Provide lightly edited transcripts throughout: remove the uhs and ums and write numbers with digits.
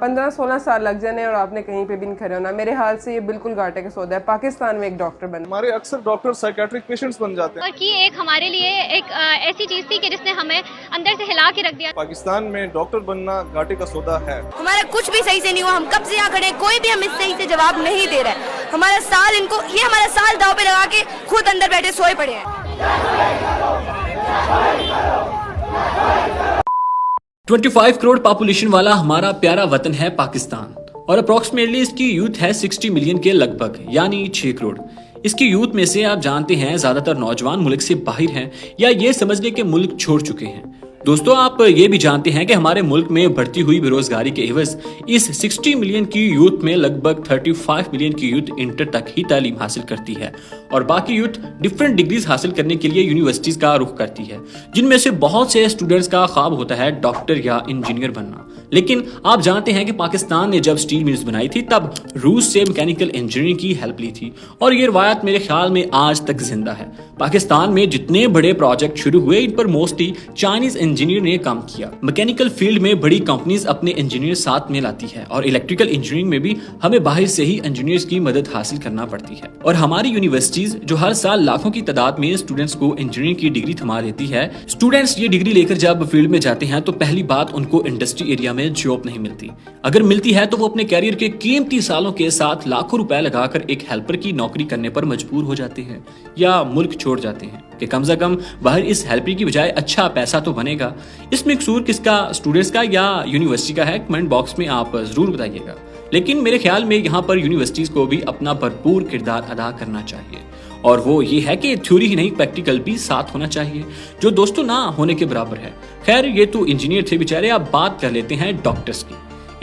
15-16 साल लग जाने और आपने कहीं पे भी नहीं खड़े होना। मेरे हाल से ये बिल्कुल घाटे का सौदा है। पाकिस्तान में एक डॉक्टर बनना, हमारे अक्सर डॉक्टर साइकेट्रिक पेशेंट्स बन जाते हैं। और कि एक हमारे लिए एक ऐसी चीज थी कि जिसने हमें अंदर से हिला के रख दिया। पाकिस्तान में डॉक्टर बनना घाटे का सौदा है। हमारा कुछ भी सही से नहीं हुआ, हम कब से यहाँ खड़े हैं, कोई भी हमें सही से जवाब नहीं दे रहा है। हमारा साल दाव पे लगा के खुद अंदर बैठे सोए पड़े हैं। 25 करोड़ पॉपुलेशन वाला हमारा प्यारा वतन है पाकिस्तान और अप्रोक्सीमेटली इसकी यूथ है 60 मिलियन के लगभग, यानी 6 करोड़। इसकी यूथ में से आप जानते हैं ज्यादातर नौजवान मुल्क से बाहर हैं या ये समझने के मुल्क छोड़ चुके हैं। दोस्तों, आप ये भी जानते हैं कि हमारे मुल्क में बढ़ती हुई बेरोजगारी के एवज इस 60 मिलियन की यूथ में लगभग 35 मिलियन की यूथ इंटर तक ही तालीम हासिल करती है और बाकी यूथ डिफरेंट डिग्रीज हासिल करने के लिए यूनिवर्सिटीज का रुख करती है, जिनमें से बहुत से स्टूडेंट्स का ख्वाब होता है डॉक्टर या इंजीनियर बनना। लेकिन आप जानते हैं कि पाकिस्तान ने जब स्टील मिल्स बनाई थी तब रूस से मैकेनिकल इंजीनियरिंग की हेल्प ली थी और ये रवायत मेरे ख्याल में आज तक जिंदा है। पाकिस्तान में जितने बड़े प्रोजेक्ट शुरू हुए इन पर मोस्टली चाइनीज इंजीनियर ने काम किया। मैकेनिकल फील्ड में बड़ी कंपनीज अपने इंजीनियर साथ में लाती है और इलेक्ट्रिकल इंजीनियरिंग में भी हमें बाहर से ही इंजीनियर्स की मदद हासिल करना पड़ती है। और हमारी यूनिवर्सिटीज जो हर साल लाखों की तादाद में स्टूडेंट्स को इंजीनियरिंग की डिग्री थमा देती है, स्टूडेंट्स ये डिग्री लेकर जब फील्ड में जाते हैं तो पहली बात उनको इंडस्ट्री एरिया में जॉब नहीं मिलती। अगर मिलती है तो वो अपने कैरियर के कीमती सालों के साथ लाखों रुपए लगाकर एक हेल्पर की नौकरी करने पर मजबूर हो जाते हैं या मुल्क छोड़ जाते हैं कि कम से कम बाहर इस हेल्पर की बजाय अच्छा पैसा तो बनेगा। इसमें कसूर किसका, स्टूडेंट्स का या यूनिवर्सिटी का है? कमेंट बॉक्स में आप जरूर बताइएगा। लेकिन मेरे ख्याल में यहाँ पर यूनिवर्सिटीज को भी अपना भरपूर किरदार अदा करना चाहिए और वो ये है कि थ्योरी ही नहीं प्रैक्टिकल भी साथ होना चाहिए, जो दोस्तों ना होने के बराबर है। खैर, ये तो इंजीनियर थे बेचारे। अब बात कर लेते हैं डॉक्टर्स की।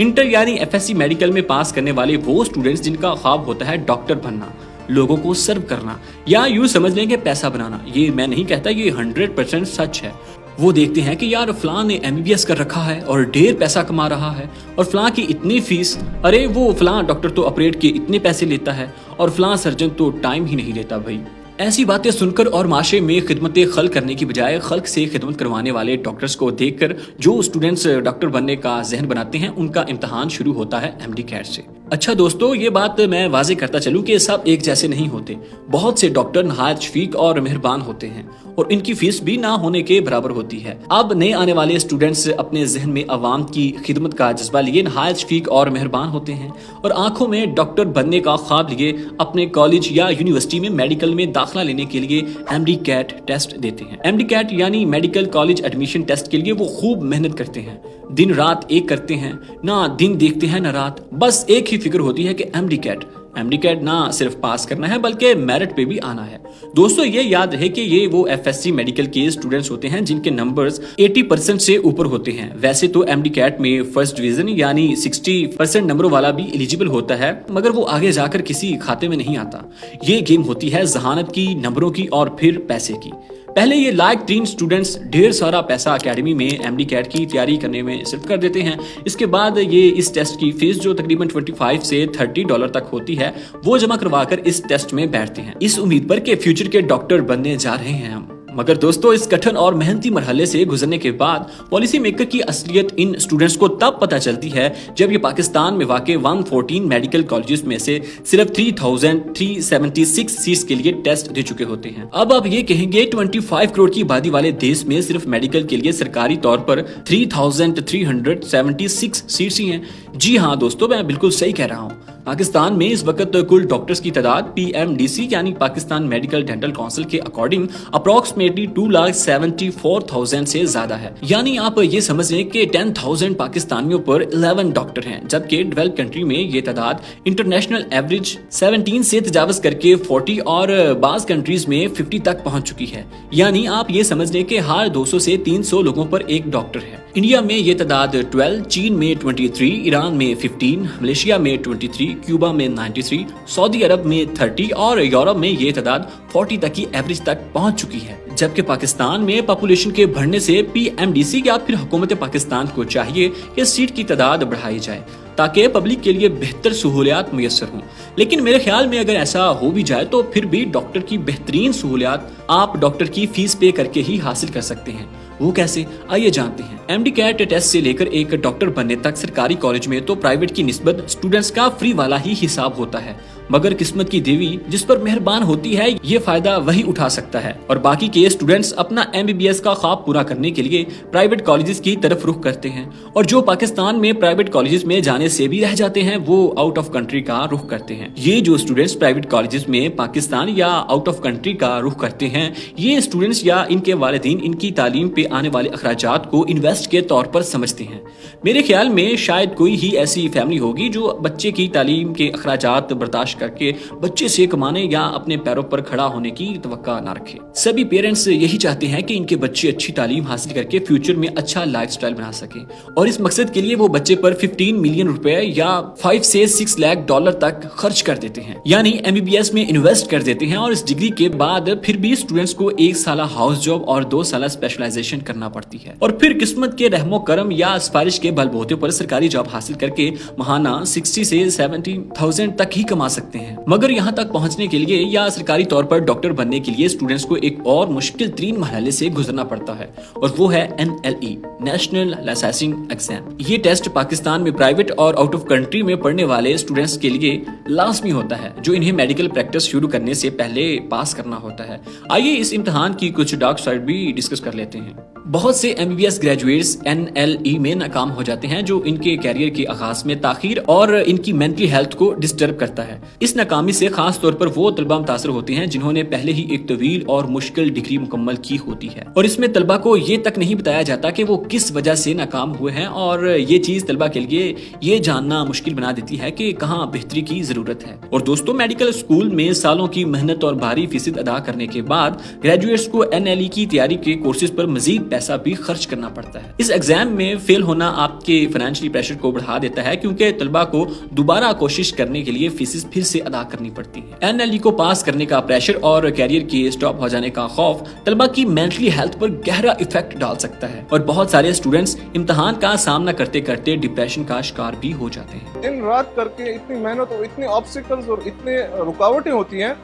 इंटर यानी FSC मेडिकल में पास करने वाले वो स्टूडेंट्स जिनका ख्वाब होता है डॉक्टर बनना, लोगों को सर्व करना या यूं समझ लें कि पैसा बनाना। ये मैं नहीं कहता, ये 100% सच है। वो देखते हैं कि यार फलां ने MBBS कर रखा है और ढेर पैसा कमा रहा है और फलां की इतनी फीस, अरे वो फलां डॉक्टर तो ऑपरेट के इतने पैसे लेता है और फलां सर्जन तो टाइम ही नहीं लेता। भाई, ऐसी बातें सुनकर और माशरे में खिदमत खल्क करने की बजाय खल्क से खिदमत करवाने वाले डॉक्टर्स को देखकर जो स्टूडेंट्स डॉक्टर बनने का जहन बनाते हैं, उनका इम्तहान शुरू होता है MD कैट से। अच्छा दोस्तों, ये बात मैं वाजे करता चलूं कि सब एक जैसे नहीं होते। बहुत से डॉक्टर नहायत शफीक और मेहरबान होते हैं और इनकी फीस भी ना होने के बराबर होती है। अब नए आने वाले स्टूडेंट्स अपने जहन में अवाम की खिदमत का जज्बा लिए नहायत शफीक और मेहरबान होते हैं और आंखों में डॉक्टर बनने का ख्वाब लिए अपने कॉलेज या यूनिवर्सिटी में मेडिकल में दाखिला लेने के लिए MD कैट टेस्ट देते हैं। MD कैट यानी मेडिकल कॉलेज एडमिशन टेस्ट के लिए वो खूब मेहनत करते हैं, दिन रात एक करते हैं, ना दिन देखते हैं ना रात। बस एक ही फिक्र होती है कि MD कैट ना सिर्फ पास करना है बल्कि मेरिट पे भी आना है। दोस्तों, ये याद रहे कि ये वो FSC मेडिकल के स्टूडेंट्स होते हैं जिनके नंबर्स 80% से ऊपर होते हैं। वैसे तो MD कैट में फर्स्ट डिवीजन यानी 60% नंबरों वाला भी एलिजिबल होता है, मगर वो आगे जाकर किसी खाते में नहीं आता। ये गेम होती है जहानत की, नंबरों की और फिर पैसे की। पहले ये लायक 3 स्टूडेंट्स ढेर सारा पैसा एकेडमी में MD कैट की तैयारी करने में सिर्फ कर देते हैं। इसके बाद ये इस टेस्ट की फीस जो तकरीबन $25 से $30 तक होती है वो जमा करवाकर इस टेस्ट में बैठते हैं, इस उम्मीद पर कि फ्यूचर के डॉक्टर बनने जा रहे हैं हम। मगर दोस्तों, इस कठिन और मेहनती मरहले से गुजरने के बाद पॉलिसी मेकर की असलियत इन स्टूडेंट्स को तब पता चलती है जब ये पाकिस्तान में वाक़ 114 मेडिकल कॉलेजेस में से सिर्फ 3,376 सीट्स के लिए टेस्ट दे चुके होते हैं। अब आप ये कहेंगे 25 करोड़ की आबादी वाले देश में सिर्फ मेडिकल के लिए सरकारी तौर पर 3,376 सीट्स ही हैं। जी हाँ दोस्तों, मैं बिल्कुल सही कह रहा हूँ। पाकिस्तान में इस वक्त कुल डॉक्टर्स की तादाद PMDC यानी पाकिस्तान मेडिकल डेंटल काउंसिल के अकॉर्डिंग अप्रोक्सीमेटली 2,74,000 से ज्यादा है। यानी आप ये समझ लें कि 10,000 पाकिस्तानियों पर 11 डॉक्टर हैं, जबकि डेवलप कंट्री में ये तादाद इंटरनेशनल एवरेज 17 से तजावज करके 40 और बाज कंट्रीज में 50 तक पहुंच चुकी है। यानी आप ये समझ लें कि हर 200 से 300 लोगों पर एक डॉक्टर है। इंडिया में ये तादाद 12, चीन में 23, ईरान में 15, मलेशिया में 23, क्यूबा में 93, सऊदी अरब में 30 और यूरोप में ये तादाद 40 तक की एवरेज तक पहुंच चुकी है। जबकि पाकिस्तान में पॉपुलेशन के बढ़ने से PMDC या फिर हुकूमत पाकिस्तान को चाहिए कि सीट की तादाद बढ़ाई जाए ताकि पब्लिक के लिए बेहतर सहूलियात मुयस्सर हों। लेकिन मेरे ख्याल में अगर ऐसा हो भी जाए तो फिर भी डॉक्टर की बेहतरीन सहूलियात आप डॉक्टर की फीस पे करके ही हासिल कर सकते हैं। वो कैसे, आइए जानते हैं। एमडी कैट टेस्ट से लेकर एक डॉक्टर बनने तक सरकारी कॉलेज में तो प्राइवेट की निस्बत स्टूडेंट्स का फ्री वाला ही हिसाब होता है, मगर किस्मत की देवी जिस पर मेहरबान होती है ये फायदा वही उठा सकता है और बाकी के स्टूडेंट्स अपना एमबीबीएस का ख्वाब पूरा करने के लिए प्राइवेट कॉलेजेस की तरफ रुख करते हैं और जो पाकिस्तान में प्राइवेट कॉलेजेस में जाने से भी रह जाते हैं वो आउट ऑफ कंट्री का रुख करते हैं। ये जो स्टूडेंट्स प्राइवेट कॉलेजेस में पाकिस्तान या आउट ऑफ कंट्री का रुख करते हैं, ये स्टूडेंट्स या इनके वालिदैन इनकी तालीम पे आने वाले अखराजात को इन्वेस्ट के तौर पर समझते हैं। मेरे ख्याल में शायद कोई ही ऐसी फैमिली होगी जो बच्चे की तालीम के अखराजात बर्दाश्त करके बच्चे से कमाने या अपने पैरों पर खड़ा होने की तवक्का ना रखे। सभी पेरेंट्स यही चाहते हैं कि इनके बच्चे अच्छी तालीम हासिल करके फ्यूचर में अच्छा लाइफस्टाइल बना सके और इस मकसद के लिए वो बच्चे पर 15 मिलियन रुपए या 5 से 6 लाख डॉलर तक खर्च कर देते हैं, यानी एमबीबीएस में इन्वेस्ट कर देते हैं और इस डिग्री के बाद फिर भी स्टूडेंट्स को 1 साल हाउस जॉब और 2 साल स्पेशलाइजेशन करना पड़ती है और फिर किस्मत के रहमो करम या सिफारिश के बलबूते पर सरकारी जॉब हासिल करके महाना 60 से 70,000 तक ही कमा सकते हैं। मगर यहाँ तक पहुँचने के लिए या सरकारी तौर पर डॉक्टर बनने के लिए स्टूडेंट्स को एक और मुश्किल तरीन मरहले से गुजरना पड़ता है और वो है NLE, नेशनल लाइसेंसिंग एग्जाम। ये टेस्ट पाकिस्तान में प्राइवेट और आउट ऑफ कंट्री में पढ़ने वाले स्टूडेंट्स के लिए लाजमी होता है, जो इन्हें मेडिकल प्रैक्टिस शुरू करने से पहले पास करना होता है। आइए इस इम्तिहान की कुछ डार्क साइड भी डिस्कस कर लेते हैं। बहुत से एमबीबीएस ग्रेजुएट्स NLE में नाकाम हो जाते हैं, जो इनके कैरियर के आगाज में ताखीर और इनकी मेंटली हेल्थ को डिस्टर्ब करता है। इस नाकामी से खास तौर पर वो तलबा मुतासर होते हैं जिन्होंने पहले ही एक तवील और मुश्किल डिग्री मुकम्मल की होती है और इसमें तलबा को ये तक नहीं बताया जाता कि वो किस वजह से नाकाम हुए हैं और ये चीज तलबा के लिए ये जानना मुश्किल बना देती है कि कहाँ बेहतरी की जरूरत है। और दोस्तों, मेडिकल स्कूल में सालों की मेहनत और भारी फीसद अदा करने के बाद ग्रेजुएट्स को NLE की तैयारी के कोर्सेज पर मजीद पैसा भी खर्च करना पड़ता है। इस एग्जाम में फेल होना आपके फाइनेंशियली प्रेशर को बढ़ा देता है, क्योंकि तलबा को दोबारा कोशिश करने के लिए फीसेस फिर से अदा करनी पड़ती है। NLE को पास करने का प्रेशर और कैरियर के स्टॉप हो जाने का खौफ तलबा की मेंटली हेल्थ पर गहरा इफेक्ट डाल सकता है और बहुत सारे स्टूडेंट्स इम्तिहान का सामना करते करते डिप्रेशन का शिकार भी हो जाते हैं। दिन रात करके इतनी मेहनत और इतने ऑब्स्टिकल्स और इतने रुकावटें होती हैं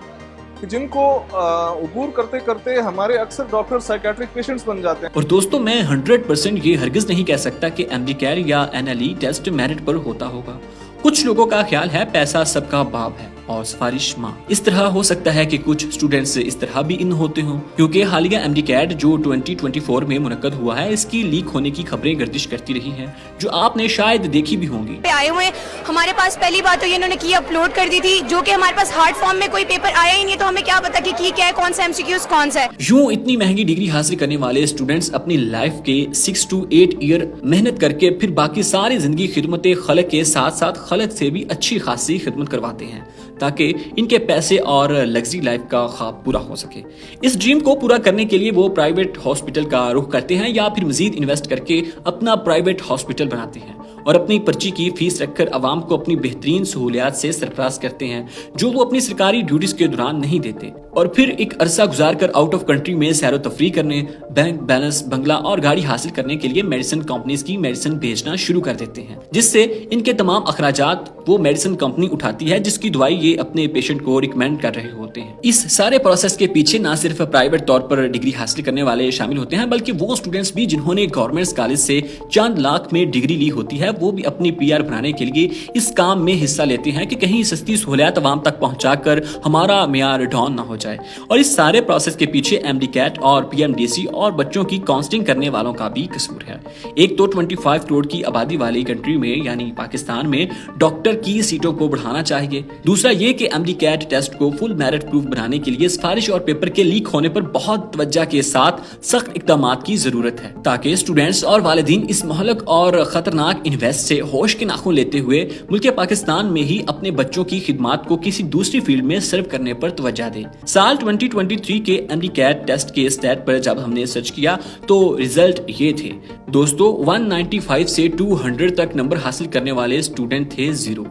कि जिनको अबूर करते करते हमारे अक्सर डॉक्टर साइकेट्रिक पेशेंट्स बन जाते हैं। और दोस्तों, मैं 100% ये हरगिज नहीं कह सकता कि MD कैट या NLE टेस्ट मेरिट पर होता होगा। कुछ लोगों का ख्याल है पैसा सबका बाप है और सिफारिश माँ। इस तरह हो सकता है कि कुछ स्टूडेंट्स इस तरह भी इन होते हों, क्योंकि हालिया MD कैट जो 2024 में मुनक्कद हुआ है, इसकी लीक होने की खबरें गर्दिश करती रही हैं, जो आपने शायद देखी भी होंगी। आए हुए हमारे पास पहली बात तो ये इन्होंने की अपलोड कर दी थी, जो कि हमारे पास हार्ड फॉर्म में कोई पेपर आया ही नहीं, तो हमें क्या पता कि क्या है, कौन सा MCQs कौन सा है। यूं इतनी महंगी डिग्री हासिल करने वाले स्टूडेंट्स अपनी लाइफ के 6 to 8 ईयर मेहनत करके फिर बाकी सारी जिंदगी खिदमत खलक के साथ साथ खलक से भी अच्छी खासी खिदमत करवाते हैं ताकि इनके पैसे और लग्जरी लाइफ का ख्वाब पूरा हो सके। इस ड्रीम को पूरा करने के लिए वो प्राइवेट हॉस्पिटल का रुख करते हैं या फिर मजीद इन्वेस्ट करके अपना प्राइवेट हॉस्पिटल बनाते हैं और अपनी पर्ची की फीस रखकर आवाम को अपनी बेहतरीन सहूलियात से सरफराज करते हैं, जो वो अपनी सरकारी ड्यूटीज के दौरान नहीं देते। और फिर एक अरसा गुजार कर आउट ऑफ कंट्री में सैरो तफरी करने, बैंक बैलेंस, बंगला और गाड़ी हासिल करने के लिए मेडिसिन कंपनीज की मेडिसिन भेजना शुरू कर देते हैं, जिससे इनके तमाम अखराजात वो मेडिसिन कंपनी उठाती है जिसकी दवाई ये अपने पेशेंट को रिकमेंड कर रहे होते हैं। इस सारे प्रोसेस के पीछे ना सिर्फ प्राइवेट तौर पर डिग्री हासिल करने वाले शामिल होते हैं, बल्कि वो स्टूडेंट्स भी जिन्होंने गवर्नमेंट कॉलेज से चंद लाख में डिग्री ली होती है, वो भी अपनी PR बनाने के लिए इस काम में हिस्सा लेते हैं कि कहीं सस्ती सहूलियत आवाम तक पहुंचाकर हमारा मियार डाउन ना हो जाए। और इस सारे प्रोसेस के पीछे MD कैट और PMDC और बच्चों की काउंसलिंग करने वालों का भी कसूर है। एक तो 25 करोड़ की आबादी वाली कंट्री में यानी पाकिस्तान में डॉक्टर की सीटों को बढ़ाना चाहिए। दूसरा ये कि MD कैट टेस्ट को फुल मेरिट प्रूफ बनाने के लिए सिफारिश और पेपर के लीक होने पर बहुत तवज्जो के साथ सख्त इक़दाम की जरूरत है, ताकि स्टूडेंट्स और वालिदीन इस महलक और खतरनाक इन्वेस्ट से होश के नाखून लेते हुए मुल्क पाकिस्तान में ही अपने बच्चों की खिदमात को किसी दूसरी फील्ड में सर्व करने पर तवज्जो दे। साल 2023 के MD कैट टेस्ट के स्टैट पर जब हमने सर्च किया तो रिजल्ट ये थे दोस्तों, 195 से 200 तक नंबर हासिल करने वाले स्टूडेंट थे 0,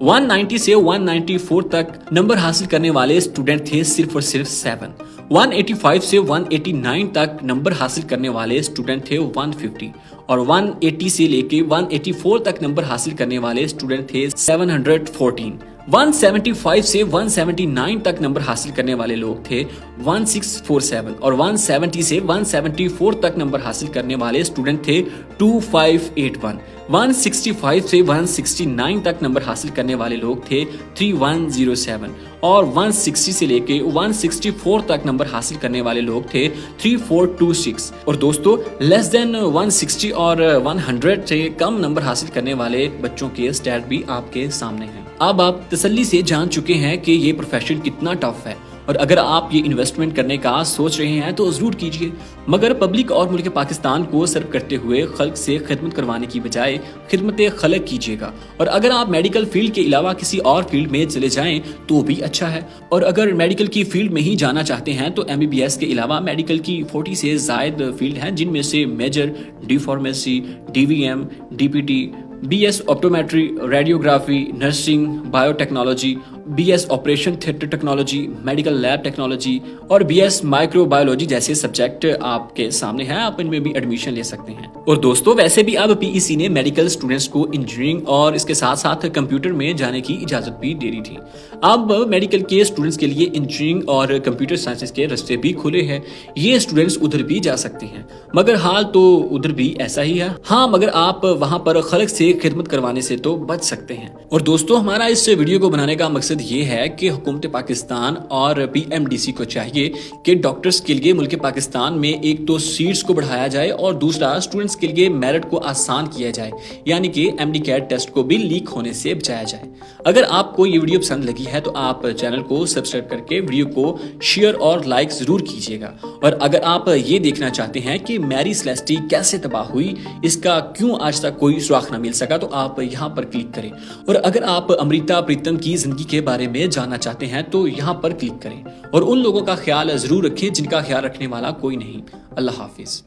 190 से 194 तक नंबर हासिल करने वाले स्टूडेंट थे सिर्फ और सिर्फ 7, 185 से 189 तक नंबर हासिल करने वाले स्टूडेंट थे 150 और 180 से लेके 184 तक नंबर हासिल करने वाले स्टूडेंट थे 714। 175 से 179 तक नंबर हासिल करने वाले लोग थे 1647 और 170 से 174 तक नंबर हासिल करने वाले स्टूडेंट थे 2581। 165 से 169 तक नंबर हासिल करने वाले लोग थे 3107 और 160 से लेके 164 तक नंबर हासिल करने वाले लोग थे 3426। और दोस्तों लेस देन 160 और 100 से कम नंबर हासिल करने वाले बच्चों के स्टैट भी आपके सामने हैं। अब आप तसल्ली से जान चुके हैं कि ये प्रोफेशन कितना टफ है, और अगर आप ये इन्वेस्टमेंट करने का सोच रहे हैं तो जरूर कीजिए, मगर पब्लिक और मुल्क पाकिस्तान को सर्व करते हुए खल्क से खिदमत करवाने की बजाय खिदमत खल्क कीजिएगा। और अगर आप मेडिकल फील्ड के अलावा किसी और फील्ड में चले जाएं तो भी अच्छा है, और अगर मेडिकल की फील्ड में ही जाना चाहते हैं तो MBBS के अलावा मेडिकल की 40 से ज़ायद फील्ड हैं, जिनमें से major, D pharmacy, DVM, DPT, BS optometry, radiography, nursing, biotechnology, BS operation theatre technology, medical lab technology और BS माइक्रोबायोलॉजी जैसे सब्जेक्ट आपके सामने हैं। आप इनमें भी एडमिशन ले सकते हैं। और दोस्तों वैसे भी अब PEC ने मेडिकल स्टूडेंट्स को इंजीनियरिंग और इसके साथ साथ कंप्यूटर में जाने की इजाजत भी दे दी थी। अब मेडिकल के स्टूडेंट्स के लिए इंजीनियरिंग और कंप्यूटर साइंसेस के रास्ते भी खुले हैं, ये स्टूडेंट्स उधर भी जा सकते हैं। मगर हाल तो उधर भी ऐसा ही है, हाँ, मगर आप वहां पर खल्क से खिदमत करवाने से तो बच सकते हैं। और दोस्तों हमारा इस वीडियो को बनाने का मकसद ये है कि हुकूमत पाकिस्तान और PMDC को चाहिए कि डॉक्टर्स के लिए मुल्क पाकिस्तान में एक तो सीट्स को बढ़ाया जाए और दूसरा स्टूडेंट्स के लिए मेरिट को आसान किया जाए, यानी कि MD कैट टेस्ट को भी लीक होने से बचाया जाए। अगर आपको ये वीडियो पसंद लगी है तो आप चैनल को सब्सक्राइब करके वीडियो को शेयर और लाइक जरूर कीजिएगा। और अगर आप ये देखना चाहते हैं कि मैरी सेलेस्टी कैसे तबाह हुई, इसका क्यों आज तक कोई सुराग न मिल सका, तो आप यहाँ पर क्लिक करें। और अगर आप अमृता प्रीतम की जिंदगी के बारे में जानना चाहते हैं तो यहाँ पर क्लिक करें। और उन लोगों का ख्याल जरूर रखें जिनका ख्याल रखने वाला कोई नहीं। अल्लाह हाफिज।